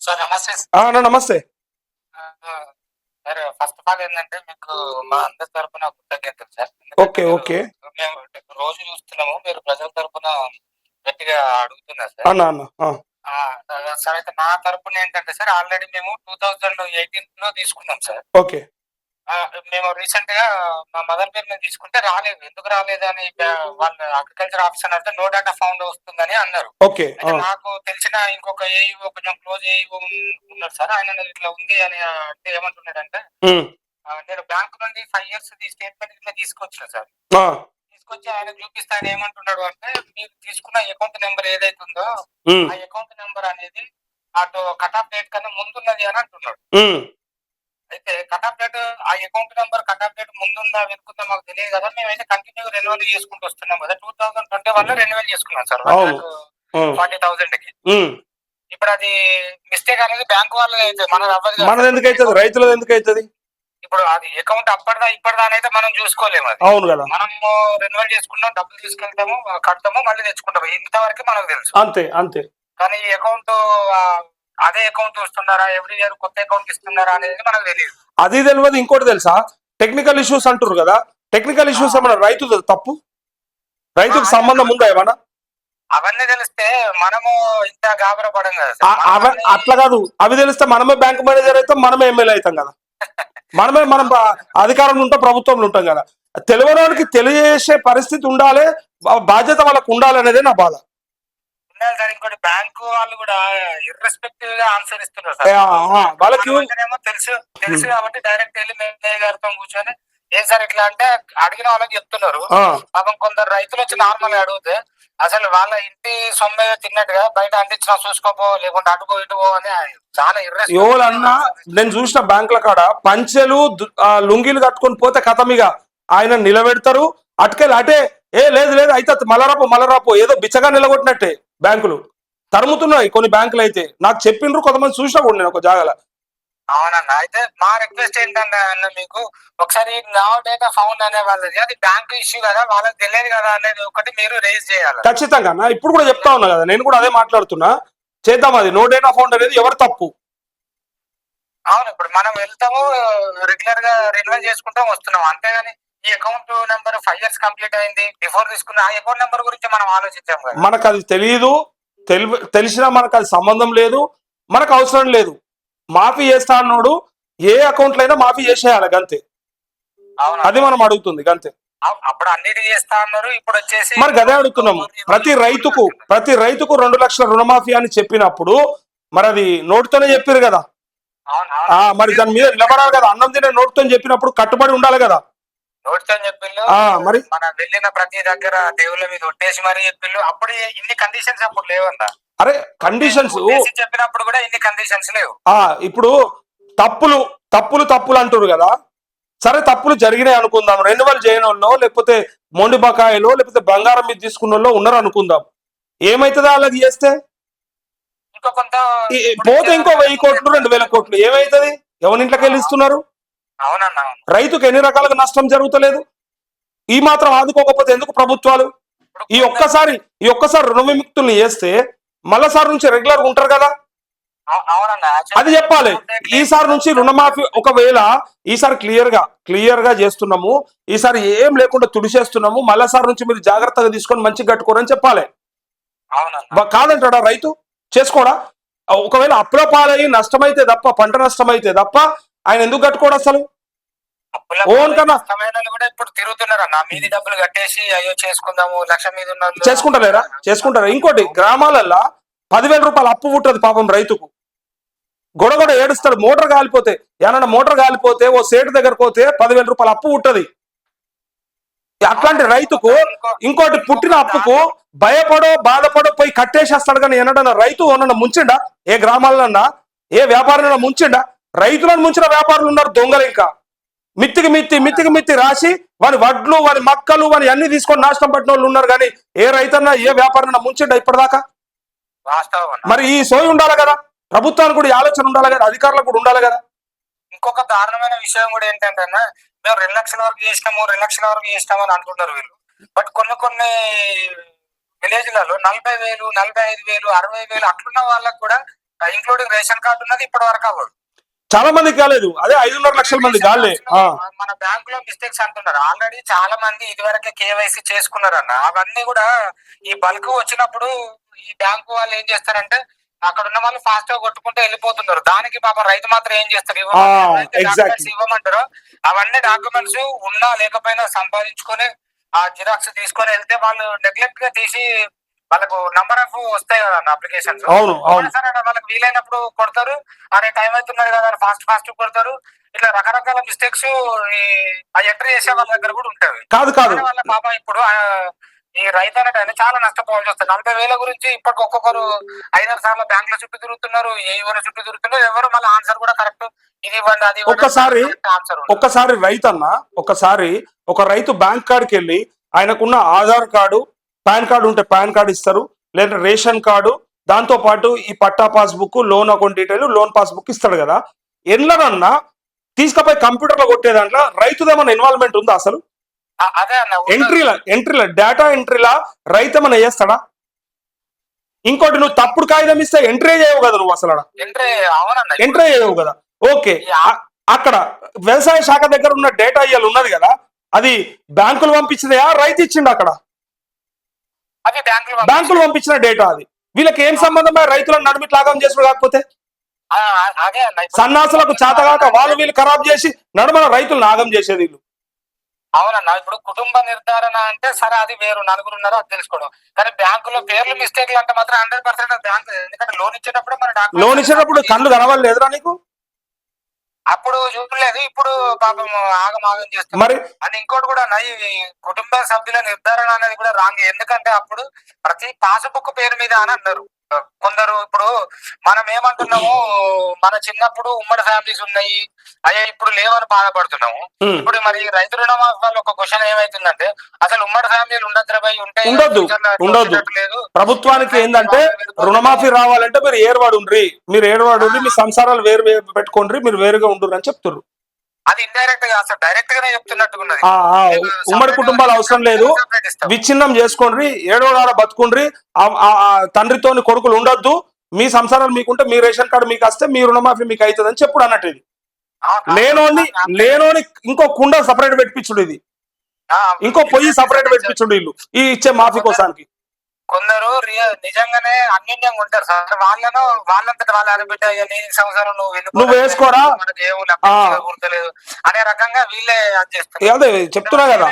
Sir నమస్తే అన్న నమస్తే. సార్. ఫస్ట్ ఆఫ్ ఆల్ ఏంటంటే మీకు మా అందరి తరపున కృతజ్ఞతలు సార్. ఓకే. ఓకే. మేము రోజు చూస్తున్నాము మీరు ప్రజల తరపున గట్టిగా అడుగుతున్నారు సార్. అన్న అన్న సార్ అయితే నా తరపున ఏంటంటే సార్ ఆల్రెడీ మేము 2018లో తీసుకున్నాం సార్. ఓకే. మేము రీసెంట్ గా మా మదర్ పేరు మీద తీసుకుంటే రాలేదు. ఎందుకు రాలేదు అని వాళ్ళ అగ్రికల్చర్ ఆఫీసర్ అంటే నో డేటా ఫౌండ్ వస్తుందని అన్నారు. ఓకే. నాకు తెలిసిన ఇంకొక ఏఈఓ కొంచెం క్లోజ్ ఏఈఓ ఉన్నారు సార్. ఆయన ఇట్లా ఉంది అని అంటే ఏమంటున్నాడంటే నేను బ్యాంక్ నుండి 5 years స్టేట్మెంట్ ఇట్లా తీసుకొచ్చిన సార్. తీసుకొచ్చి ఆయన చూపిస్తే ఆయన ఏమంటున్నాడు అంటే మీరు తీసుకున్న అకౌంట్ నెంబర్ ఏదైతే ఉందో ఆ అకౌంట్ నెంబర్ అనేది అటు కట్ ఆఫ్ డేట్ కన్నా ముందున్నది అని అంటున్నాడు. అయితే కట్ ఆఫ్ డేట్ ఆ account number cut off date ముందుందా వెతుకుతా మాకు తెలియదు కదా. మేమైతే కంటిన్యూ రెన్యువల్ చేసుకుంటూ వస్తున్నాం కదా. 2021 లో రెన్యువల్ చేసుకున్నాం సార్ 1,40,000 కి. ఇప్పుడు అది మిస్టేక్ అనేది బ్యాంక్ వాళ్ళు అయితే మనది ఎందుకు అవుతుంది, రైతులది ఎందుకు అవుతుంది? ఇప్పుడు అది అకౌంట్ అప్పటిదా ఇప్పటిదా అనేది మనం చూసుకోలేము. అది అవును కదా. మనము రెన్యువల్ చేసుకున్నాం, డబ్బులు తీసుకెళ్తాము, కడతాము, మళ్ళీ తెచ్చుకుంటాము, ఇంతవరకు మనకు తెలుసు. అంతే అంతే. కానీ ఈ అకౌంట్ అదే అకౌంట్ వస్తున్నారా, ఎవ్రీ ఇయర్ కొత్త అకౌంట్ ఇస్తున్నారా అనేది మనకు తెలియదు. అది తెలియదు. ఇంకోటి తెలుసా, టెక్నికల్ ఇష్యూస్ అంటారు కదా. టెక్నికల్ ఇష్యూస్ ఏమన్నా రైతు తప్పు, రైతుకు సంబంధం ఉందా ఏమన్నా? అవన్నీ తెలిస్తే మనము ఇంత గాబర పడం కదా. అట్లా కాదు, అవి తెలిస్తే మనమే బ్యాంక్ మేనేజర్ అవుతాం, మనమే ఎమ్మెల్యే అవుతాం కదా. మనం అధికారంలో ఉంటాం, ప్రభుత్వంలో ఉంటాం కదా. తెలియడానికి తెలియజేసే పరిస్థితి ఉండాలి, బాధ్యత వాళ్ళకు ఉండాలి అనేదే నా బాధ. ఇంకోటి బ్యాంకు వాళ్ళు కూడా ఇర్రెస్పెక్టివ్ గా ఆన్సర్ ఇస్తున్నారు వాళ్ళకి. తెలుసు కాబట్టి డైరెక్ట్ వెళ్ళి మేనేజర్ గారితో కూర్చొని ఏం సార్ ఇట్లా అంటే అడిగిన వాళ్ళకి చెప్తున్నారు. పాపం కొందరు రైతులు వచ్చి నార్మల్ గా అడిగితే అసలు వాళ్ళ ఇంటి సొమ్మే తిన్నట్టుగా బయట అందించిన చూసుకోపో, లేకుంటే అటుకో ఇటుకో అని చాలా ఎవరన్నా. నేను చూసిన బ్యాంకుల కాడ పంచెలు లుంగీలు కట్టుకొని పోతే కథమిగా ఆయన నిలబెడతారు. అటుకెళ్ళి అటే లేదు లేదు అయితే మలరాపో ఏదో బిచ్చగా నిలగొట్టినట్టే బ్యాంకులు తరుముతున్నాయి కొన్ని బ్యాంకులు. అయితే నాకు చెప్పిండ్రు, కొంతమంది చూసినా కూడా నేను ఒక జాగాలో. అవునన్నా. అయితే మా రిక్వెస్ట్ ఏంటంటే అన్న మీకు ఒకసారి నో డేటా ఫౌండ్ అనే వాళ్ళది అది బ్యాంక్ ఇష్యూ కదా, వాళ్ళకి తెలియదు కదా అనేది ఒకటి మీరు రేజ్ చేయాలి. ఖచ్చితంగా ఇప్పుడు కూడా చెప్తా ఉన్నా కదా, నేను కూడా అదే మాట్లాడుతున్నా. చేద్దాం, అది నో డేటా ఫౌండ్ అనేది ఎవరు తప్పు. అవును, ఇప్పుడు మనం వెళ్తాము రెగ్యులర్ గా రెన్యువల్ చేసుకుంటాం వస్తున్నాం, అంతేగాని ఈ అకౌంట్ నెంబర్ 5 years కంప్లీట్ అయింది బిఫోర్ తీసుకున్న ఆ అకౌంట్ నెంబర్ గురించి మనం ఆలోచించాం కదా. మనకు అది తెలియదు, తెలిసినా మనకు అది సంబంధం లేదు, మనకు అవసరం లేదు. మాఫీ చేస్తా అన్నాడు, ఏ అకౌంట్లో అయినా మాఫీ చేసేయాలి గంతే. అది మనం అడుగుతుంది గంతే. అప్పుడు అన్నిటి చేస్తా అన్నారు, ఇప్పుడు వచ్చేసి మరి అదే అడుగుతున్నాము. ప్రతి రైతుకు 2 లక్షల రుణమాఫీ అని చెప్పినప్పుడు మరి అది నోటితోనే చెప్పారు కదా. మరి దాని మీద నిలబడాలి కదా. అన్నం తినే నోటితో చెప్పినప్పుడు కట్టుబడి ఉండాలి కదా. నోటితో చెప్పిండు, మరి మన వెళ్ళిన ప్రతి దగ్గర దేవుళ్ళ మీద ఒట్టేసి మరి చెప్పిండు. అప్పుడు ఇన్ని కండిషన్స్ అప్పుడు లేవన్నా. అరే కండిషన్స్ చెప్పినప్పుడు కూడా ఇన్ని కండిషన్స్ లేవు. ఇప్పుడు తప్పులు అంటారు కదా. సరే తప్పులు జరిగినాయి అనుకుందాం, రెన్యువల్ చేయని వాళ్ళు లేకపోతే మొండి బకాయిలో లేకపోతే బంగారం మీద తీసుకున్న వాళ్ళు ఉన్నారు అనుకుందాం. ఏమైతుందో అలాగే చేస్తే పోతే ఇంకో 1000 కోట్లు 2000 కోట్లు ఏమైతుంది? ఎవరింట్లోకి వెళ్ళి ఇస్తున్నారు? రైతుకు ఎన్ని రకాలుగా నష్టం జరుగుతలేదు. ఈ మాత్రం ఆదుకోకపోతే ఎందుకు ప్రభుత్వాలు? ఈ ఒక్కసారి రుణ విముక్తుల్ని చేస్తే మళ్ళసారి నుంచి రెగ్యులర్ ఉంటారు కదా. అది చెప్పాలి. ఈసారి నుంచి రుణమాఫీ ఒకవేళ ఈసారి క్లియర్ గా చేస్తున్నాము, ఈసారి ఏం లేకుండా తుడిచేస్తున్నాము, మళ్ళసారి నుంచి మీరు జాగ్రత్తగా తీసుకొని మంచిగా కట్టుకోరని చెప్పాలి. కాదంటాడా రైతు? చేసుకోడా? ఒకవేళ అప్పుల పాలయ్యి నష్టమైతే తప్ప, పంట నష్టమైతే తప్ప ఆయన ఎందుకు కట్టుకోడు అసలు? ఓన్ కన్నా ఇప్పుడు తిరుగుతున్నారు అన్న, మీది డబ్బులు కట్టేసి అయ్యో చేసుకుందాము లక్ష మీద చేసుకుంటారా? ఇంకోటి గ్రామాలల్లో 10,000 రూపాయలు అప్పు పుట్టదు పాపం రైతుకు. గొడగొడ ఏడుస్తాడు. మోటార్ కాలిపోతే ఓ సేటు దగ్గర పోతే 10,000 రూపాయలు అప్పు పుట్టది. అట్లాంటి రైతుకు ఇంకోటి పుట్టిన అప్పుకు బాధపడో పోయి కట్టేసేస్తాడు. కానీ ఏనడన్నా రైతు ఏమన్నా ముంచిండా? ఏ గ్రామాలన్నా ఏ వ్యాపారులన్నా ముంచిండా? రైతులను ముంచిన వ్యాపారులు ఉన్నారు దొంగలు. ఇంకా మిత్తికి రాసి వాని వడ్లు వాని మక్కలు వాని అన్ని తీసుకొని నాశనం పట్టిన వాళ్ళు ఉన్నారు. కానీ ఏ రైతన్నా ఏ వ్యాపారన్నా ముంచిండా ఇప్పటిదాకా? మరి ఈ సోయి ఉండాలి కదా, ప్రభుత్వానికి కూడా ఆలోచన ఉండాలి కదా, అధికారులకు కూడా ఉండాలి కదా. ఇంకొక దారుణమైన విషయం కూడా ఏంటంటే మేము 2 లక్షల వరకు చేసినాము అని అంటున్నారు వీళ్ళు. బట్ కొన్ని విలేజ్లలో 40,000, 45,000, 60,000 అట్లున్న వాళ్ళకు కూడా ఇంక్లూడింగ్ రేషన్ కార్డు ఉన్నది ఇప్పటి వరకు అవ్వదు. చాలా మందికి కాలేదు. అదే 5.5 లక్షల మంది కాలే. మన బ్యాంక్ లో మిస్టేక్స్ అంటున్నారు. ఆల్రెడీ చాలా మంది ఇదివరకే కేవైసీ చేసుకున్నారు అన్న. అవన్నీ కూడా ఈ బల్క్ వచ్చినప్పుడు ఈ బ్యాంకు వాళ్ళు ఏం చేస్తారంటే అక్కడ ఉన్న వాళ్ళు ఫాస్ట్ గా కొట్టుకుంటే వెళ్ళిపోతున్నారు. దానికి పాప రైతు మాత్రం ఏం చేస్తారు, డాక్యుమెంట్స్ ఇవ్వమంటారు. అవన్నీ డాక్యుమెంట్స్ ఉన్నా లేకపోయినా సంపాదించుకొని ఆ జిరాక్స్ తీసుకొని వెళ్తే వాళ్ళు నెగ్లెక్ట్ గా తీసి వాళ్ళకు నంబర్ ఆఫ్ వస్తాయి కదా అప్లికేషన్స్. సరే వాళ్ళకి వీలైనప్పుడు కొడతారు, అరే టైం అవుతున్నది కదా ఫాస్ట్ ఫాస్ట్ కొడతారు. ఇట్లా రకరకాల మిస్టేక్స్ ఎంట్రీ చేసే వాళ్ళ దగ్గర కూడా ఉంటాయి. కాదు వాళ్ళ పాప ఇప్పుడు ఈ రైతు అనేటైనా చాలా నష్టపోవాల్సి వస్తుంది. 40,000 గురించి ఇప్పటికి ఒక్కొక్కరు 5-6 సార్లు బ్యాంకుల చుట్టూ తిరుగుతున్నారు, ఏ ఊరి చుట్టూ తిరుగుతున్నారు. ఎవరు మళ్ళీ ఆన్సర్ కూడా కరెక్ట్ ఇది ఇవ్వండి అది ఒక్కసారి రైతు అన్న, ఒక రైతు బ్యాంక్ కాడికి వెళ్ళి ఆయనకున్న ఆధార్ కార్డు, పాన్ కార్డు ఉంటే పాన్ కార్డు ఇస్తారు, లేదా రేషన్ కార్డు, దాంతో పాటు ఈ పట్టా passbook, loan account detail, loan passbook ఇస్తాడు కదా. ఎన్నడన్నా తీసుకపోయి కంప్యూటర్ లో కొట్టే దాంట్లో రైతుదేమన్నా ఇన్వాల్వ్మెంట్ ఉందా అసలు? ఎంట్రీల డేటా ఎంట్రీలా రైతు ఏమన్నా చేస్తాడా? ఇంకోటి, నువ్వు తప్పుడు కాగితం ఇస్తే ఎంట్రీ చేయవు కదా, నువ్వు అసలు ఎంట్రీ చేయవు కదా. ఓకే, అక్కడ వ్యవసాయ శాఖ దగ్గర ఉన్న డేటా ఇవాళ ఉన్నది కదా, అది బ్యాంకులు పంపించిందా రైతు ఇచ్చిండు? అక్కడ బ్యాంకులు పంపించిన డేటా అది. వీళ్ళకి ఏం సంబంధమే రైతులను నడిమి లాగం చేసుడు? కాకపోతే సన్నాసులకు చేతగాక వాళ్ళు వీళ్ళు ఖరాబ్ చేసి నడుమన రైతులు నాగం చేసేది వీళ్ళు. అవునన్నా, ఇప్పుడు కుటుంబ నిర్ధారణ అంటే సరే అది వేరు, నలుగురు ఉన్నారో అది తెలుసుకోవడం. కానీ బ్యాంకులో పేర్లు మిస్టేక్లు అంటే మాత్రం 100% బ్యాంక్. ఎందుకంటే లోన్ ఇచ్చేటప్పుడు కళ్ళు కనవలేదురా నీకు? అప్పుడు చూడలేదు, ఇప్పుడు పాపం ఆగమాగం చేస్తారు మరి. అని ఇంకోటి కూడా కుటుంబ సభ్యుల నిర్ధారణ అనేది కూడా రాంగ్. ఎందుకంటే అప్పుడు ప్రతి పాస్బుక్ పేరు మీద అని అన్నారు కొందరు. ఇప్పుడు మనం ఏమంటున్నాము, మన చిన్నప్పుడు ఉమ్మడి ఫ్యామిలీస్ ఉన్నాయి, అయ్యా ఇప్పుడు లేవని బాధపడుతున్నాము. ఇప్పుడు మరి రైతు రుణమాఫీ వల్ల ఒక క్వశ్చన్ ఏమైతుందంటే, అసలు ఉమ్మడి ఫ్యామిలీలు ఉండదు. ప్రభుత్వానికి ఏంటంటే రుణమాఫీ రావాలంటే మీరు ఏర్వాడు మీ సంసారాలు వేరు పెట్టుకోండి, మీరు వేరుగా ఉండు అని చెప్తున్నారు. అది ఇండైరెక్ట్ గా అసలు డైరెక్ట్ గానే చెప్తున్నట్టున్నది. ఉమ్మడి కుటుంబాలు అవసరం లేదు, విచ్ఛిన్నం చేసుకోండి, ఏడోడాడ బతుకుండ్రి, తండ్రితోని కొడుకులు ఉండొద్దు, మీ సంసారాలు మీకుంటే మీ రేషన్ కార్డు మీకు వస్తే మీ రుణమాఫీ మీకు అవుతుంది అని చెప్పుడు అన్నట్టు. ఇది లేనోని ఇంకో కుండ సపరేట్ పెట్టించుడు, ఇది ఇంకో పొయ్యి సపరేట్ పెట్టించుడు వీళ్ళు ఈ ఇచ్చే మాఫీ కోసానికి. కొందరు నిజంగానే అన్యోన్యంగా ఉంటారు సార్. వాళ్ళంతటా వాళ్ళ అరబిడ్డ సంవత్సరం నువ్వు వేసుకోరా మనకి గుర్తులేదు అనే రకంగా వీళ్ళే అదే చెప్తున్నా కదా.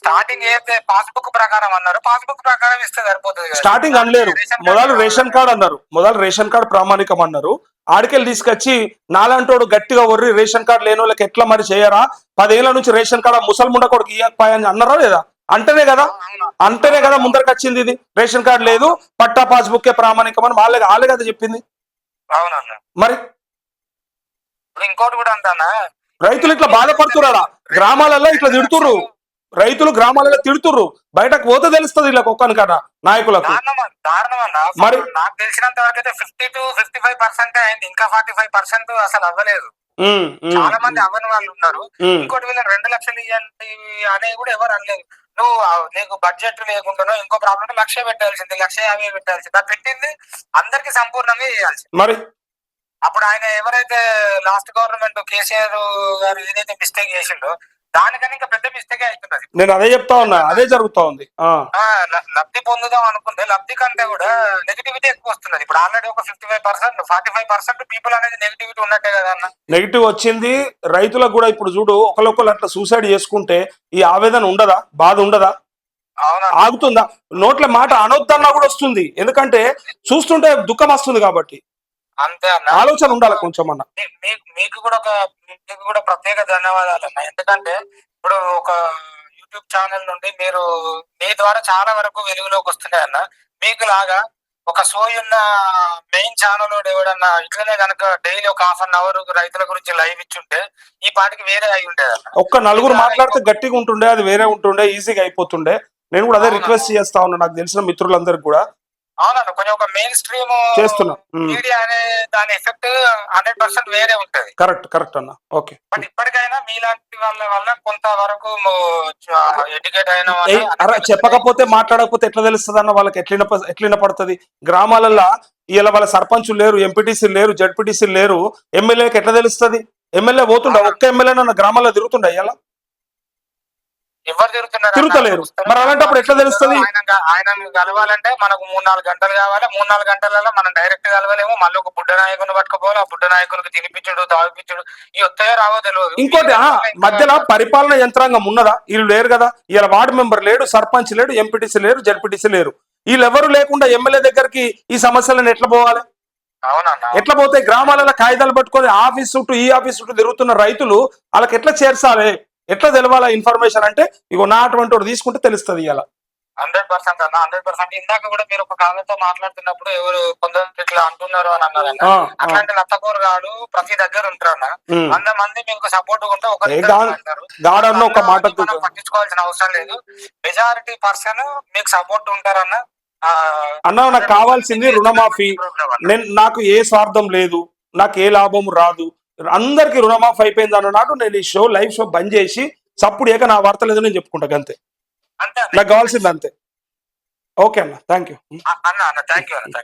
స్టార్టింగ్ అయితే పాస్బుక్ ప్రకారం అన్నారు, పాస్బుక్ ప్రకారం ఇస్తే సరిపోతుంది. స్టార్టింగ్ అనలేరు, మొదలు రేషన్ కార్డు అన్నారు, మొదలు రేషన్ కార్డు ప్రామాణికం అన్నారు. ఆడికెళ్ళి తీసుకొచ్చి నాలంటోడు గట్టిగా వర్రి రేషన్ కార్డు లేని వాళ్ళకి ఎట్లా మరి చేయరా, 10 ఏళ్ల నుంచి రేషన్ కార్డు ముసల్ముండ కొడుకు ఇవ్వకపోయని అన్నారా లేదా? అంటేనే కదా ముందరకు వచ్చింది. ఇది రేషన్ కార్డు లేదు, పట్టా పాస్బుక్ ప్రామాణికం అని వాళ్ళే కదా చెప్పింది. మరి ఇంకోటి కూడా అంటానా, రైతులు ఇట్లా బాధపడుతున్నారా? గ్రామాలలో ఇట్లా తిడుతుర్రు రైతులు, గ్రామాలలో తిడుతుర్రు, బయటకు పోతే తెలుస్తుంది ఇలా ఒక్కని కదా నాయకులకు. మరి నాకు తెలిసినంత వరకు అయితే 50 to 55% అయింది, ఇంకా 45% అసలు అవ్వలేదు. చాలా మంది అవ్వని వాళ్ళు ఉన్నారు. ఇంకోటి వీళ్ళ 2 లక్షలు ఇవ్వండి అనేది కూడా ఎవరు అనలేదు. నువ్వు నీకు బడ్జెట్ లేకుండా ఇంకో ప్రాబ్లం 1,00,000 పెట్టాల్సింది, 1,50,000 పెట్టాల్సింది. అది పెట్టింది అందరికి సంపూర్ణంగా చేయాల్సింది. మరి అప్పుడు ఆయన ఎవరైతే లాస్ట్ గవర్నమెంట్ కేసీఆర్ గారు ఏదైతే మిస్టేక్ చేసిండో దానికన్నా ఇంకా పెద్ద మిస్టేక్ అవుతున్నది. నేను అదే చెప్తా ఉన్నా, అదే జరుగుతా ఉంది. లబ్ధి పొందుదాం అనుకుంటే లబ్ధి కంటే కూడా నెగిటివిటీ ఎక్కువ వస్తున్నది. ఇప్పుడు ఆల్రెడీ ఒక 55%, 45% పీపుల్ అనేది నెగిటివిటీ ఉన్నట్టే కదా అన్న. నెగిటివ్ వచ్చింది రైతులకు కూడా. ఇప్పుడు చూడు, ఒకళ్ళొకళ్ళు అట్లా సూసైడ్ చేసుకుంటే ఈ ఆవేదన ఉండదా, బాధ ఉండదా, ఆగుతుందా? నోట్ల మాట అనొద్దన్నా కూడా వస్తుంది, ఎందుకంటే చూస్తుంటే దుఃఖం వస్తుంది కాబట్టి. అంతే అన్న, ఆలోచన ఉండాలి కొంచెం అన్న. మీకు కూడా ప్రత్యేక ధన్యవాదాలు అన్న. ఎందుకంటే ఇప్పుడు ఒక యూట్యూబ్ ఛానల్ నుండి మీరు మీ ద్వారా చాలా వరకు వెలుగులోకి వస్తున్నాయి అన్న. మీకు లాగా ఒక సోయున్న మెయిన్ ఛానల్ ఎవడన్నా ఇట్లనే కనుక డైలీ ఒక 1/2 అవర్ రైతుల గురించి లైవ్ ఇచ్చుంటే ఈ పాటికి వేరే అయి ఉండేది అన్న. ఒక్క నలుగురు మాట్లాడితే గట్టిగా ఉంటుండే, అది వేరే ఉంటుండే, ఈజీగా అయిపోతుండే. నేను కూడా అదే రిక్వెస్ట్ చేస్తా ఉన్నా నాకు తెలిసిన మిత్రులందరికీ కూడా. అవునన్నా, కొంచెం ఒక మెయిన్ స్ట్రీమ్ చేస్తున్నా మీడియా అనే దాని ఎఫెక్ట్ 100% వేరే ఉంటది. కరెక్ట్ అన్న. ఓకే, బట్ ఇప్పటికైనా మీలాంటి వాళ్ళ వల్ల కొంత వరకు ఎడ్యుకేట్ అయిన చెప్పకపోతే మాట్లాడకపోతే ఎట్లా తెలుస్తుంది అన్న వాళ్ళకి? ఎట్లిన పడుతుంది గ్రామాలలో. ఇలా వాళ్ళ సర్పంచులు లేరు, ఎంపీటీసీలు లేరు, జడ్పీటీసీలు లేరు, ఎమ్మెల్యేకి ఎట్లా తెలుస్తుంది? ఎమ్మెల్యే పోతుండ, ఒక్క ఎమ్మెల్యే నన్ను గ్రామాల్లో తిరుగుతుండ ఇలా ఎవరు తిరుగుతున్నారు? తిరుగుతలేరు. మరి అలాంటప్పుడు ఎట్లా తెలుస్తుంది? ఆయన కలవాలంటే మనకు 3-4 గంటలు కావాలి. 3-4 గంటలలో మనం డైరెక్ట్ కలవలేము. మళ్ళీ ఒక బుడ్డ నాయకుని పట్టుకోవాలి. ఆ బుడ్డ నాయకునికి తినిపించుడు, తాగిపించుడు, ఈ వస్తాయో రావో తెలియదు. ఇంకోటి మధ్యలో పరిపాలన యంత్రాంగం ఉన్నదా? వీళ్ళు లేరు కదా. ఇలా వార్డు మెంబర్ లేడు, సర్పంచ్ లేడు, ఎంపీటీసీ లేరు, జడ్పీటీసీ లేరు. వీళ్ళెవరు లేకుండా ఎమ్మెల్యే దగ్గరికి ఈ సమస్యలను ఎట్లా పోవాలి? ఎట్లా పోతే? గ్రామాలలో కాగితాలు పట్టుకొని ఆఫీస్ చుట్టూ ఈ ఆఫీస్ చుట్టూ తిరుగుతున్న రైతులు వాళ్ళకి ఎట్లా చేర్చాలి? ఎట్లా తెలవాలా ఇన్ఫర్మేషన్? అంటే ఇగో నా అటువంటి వాడు తీసుకుంటే తెలుస్తుంది. ఇలా 100% అన్న, 100%. ఇందాక కూడా మీరు ఒక కాలంతో మాట్లాడుతున్నప్పుడు ఎవరు కొందరు ఇట్లా అంటున్నారు అని అన్నారు. అట్లాంటి లత్తకూరు గాడు ప్రతి దగ్గర ఉంటారన్న. 100 మంది మీకు సపోర్ట్ ఉంటే ఒక మాట పట్టించుకోవాల్సిన అవసరం లేదు. మెజారిటీ పర్సన్ మీకు సపోర్ట్ ఉంటారన్న. అన్న నాకు కావాల్సింది రుణమాఫీ. నాకు ఏ స్వార్థం లేదు, నాకు ఏ లాభం రాదు. అందరికి రుణమాఫీ అయిపోయింది అన్ననాడు నేను ఈ షో లైవ్ షో బంద్ చేసి చప్పుడు ఏక నా వార్త లేదు నేను చెప్పుకుంటా అంతే. నాకు కావాల్సింది అంతే. ఓకే అన్న, థ్యాంక్ యూ అన్న. థ్యాంక్ యూ అన్న.